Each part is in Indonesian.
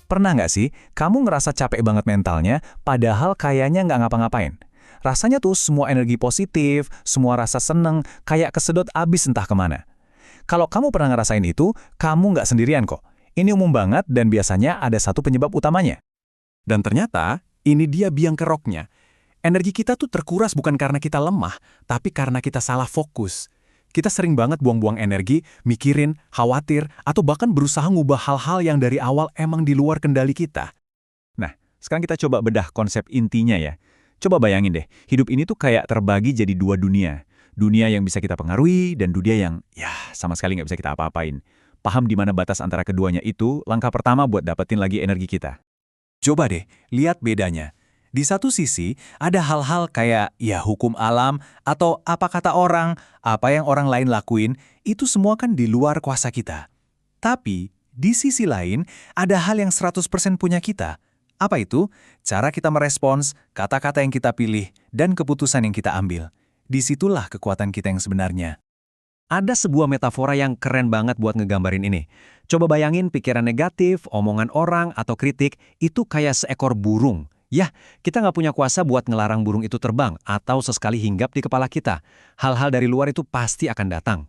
Pernah nggak sih, kamu ngerasa capek banget mentalnya, padahal kayaknya nggak ngapa-ngapain? Rasanya tuh semua energi positif, semua rasa seneng, kayak kesedot abis entah kemana. Kalau kamu pernah ngerasain itu, kamu nggak sendirian kok. Ini umum banget dan biasanya ada satu penyebab utamanya. Dan ternyata, ini dia biang keroknya. Energi kita tuh terkuras bukan karena kita lemah, tapi karena kita salah fokus. Kita sering banget buang-buang energi, mikirin, khawatir, atau bahkan berusaha ngubah hal-hal yang dari awal emang di luar kendali kita. Nah, sekarang kita coba bedah konsep intinya ya. Coba bayangin deh, hidup ini tuh kayak terbagi jadi dua dunia. Dunia yang bisa kita pengaruhi dan dunia yang, ya, sama sekali nggak bisa kita apa-apain. Paham di mana batas antara keduanya itu, langkah pertama buat dapetin lagi energi kita. Coba deh, lihat bedanya. Di satu sisi, ada hal-hal kayak ya hukum alam atau apa kata orang, apa yang orang lain lakuin, itu semua kan di luar kuasa kita. Tapi, di sisi lain, ada hal yang 100% punya kita. Apa itu? Cara kita merespons, kata-kata yang kita pilih, dan keputusan yang kita ambil. Disitulah kekuatan kita yang sebenarnya. Ada sebuah metafora yang keren banget buat ngegambarin ini. Coba bayangin pikiran negatif, omongan orang, atau kritik, itu kayak seekor burung. Ya, kita nggak punya kuasa buat ngelarang burung itu terbang atau sesekali hinggap di kepala kita. Hal-hal dari luar itu pasti akan datang.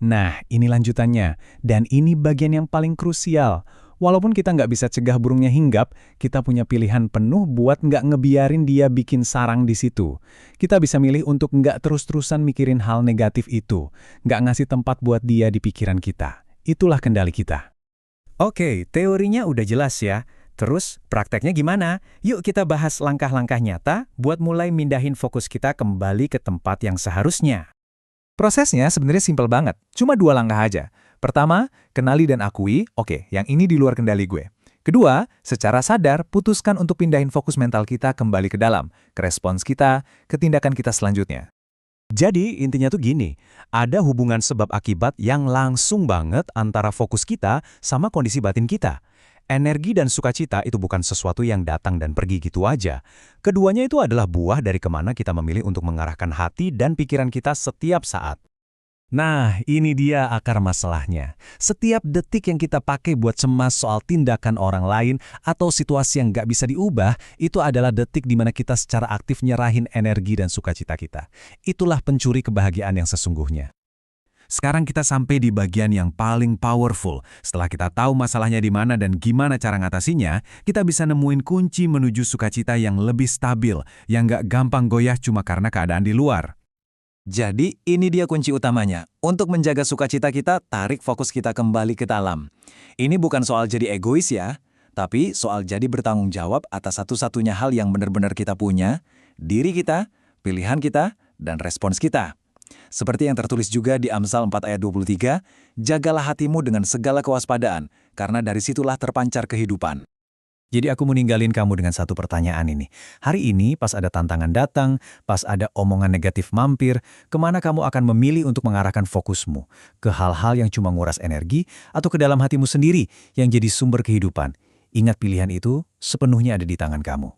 Nah, ini lanjutannya. Dan ini bagian yang paling krusial. Walaupun kita nggak bisa cegah burungnya hinggap, kita punya pilihan penuh buat nggak ngebiarin dia bikin sarang di situ. Kita bisa milih untuk nggak terus-terusan mikirin hal negatif itu, nggak ngasih tempat buat dia di pikiran kita. Itulah kendali kita. Oke, teorinya udah jelas ya. Terus, prakteknya gimana? Yuk kita bahas langkah-langkah nyata buat mulai mindahin fokus kita kembali ke tempat yang seharusnya. Prosesnya sebenarnya simpel banget, cuma 2 langkah aja. Pertama, kenali dan akui, oke, yang ini di luar kendali gue. Kedua, secara sadar, putuskan untuk pindahin fokus mental kita kembali ke dalam, ke respons kita, ke tindakan kita selanjutnya. Jadi intinya tuh gini, ada hubungan sebab akibat yang langsung banget antara fokus kita sama kondisi batin kita. Energi dan sukacita itu bukan sesuatu yang datang dan pergi gitu aja. Keduanya itu adalah buah dari kemana kita memilih untuk mengarahkan hati dan pikiran kita setiap saat. Nah, ini dia akar masalahnya. Setiap detik yang kita pakai buat cemas soal tindakan orang lain atau situasi yang nggak bisa diubah, itu adalah detik di mana kita secara aktif nyerahin energi dan sukacita kita. Itulah pencuri kebahagiaan yang sesungguhnya. Sekarang kita sampai di bagian yang paling powerful. Setelah kita tahu masalahnya di mana dan gimana cara ngatasinya, kita bisa nemuin kunci menuju sukacita yang lebih stabil, yang nggak gampang goyah cuma karena keadaan di luar. Jadi, ini dia kunci utamanya. Untuk menjaga sukacita kita, tarik fokus kita kembali ke dalam. Ini bukan soal jadi egois ya, tapi soal jadi bertanggung jawab atas satu-satunya hal yang benar-benar kita punya, diri kita, pilihan kita, dan respons kita. Seperti yang tertulis juga di Amsal 4 ayat 23, jagalah hatimu dengan segala kewaspadaan, karena dari situlah terpancar kehidupan. Jadi aku mau ninggalin kamu dengan satu pertanyaan ini. Hari ini pas ada tantangan datang, pas ada omongan negatif mampir, kemana kamu akan memilih untuk mengarahkan fokusmu? Ke hal-hal yang cuma nguras energi atau ke dalam hatimu sendiri yang jadi sumber kehidupan? Ingat pilihan itu sepenuhnya ada di tangan kamu.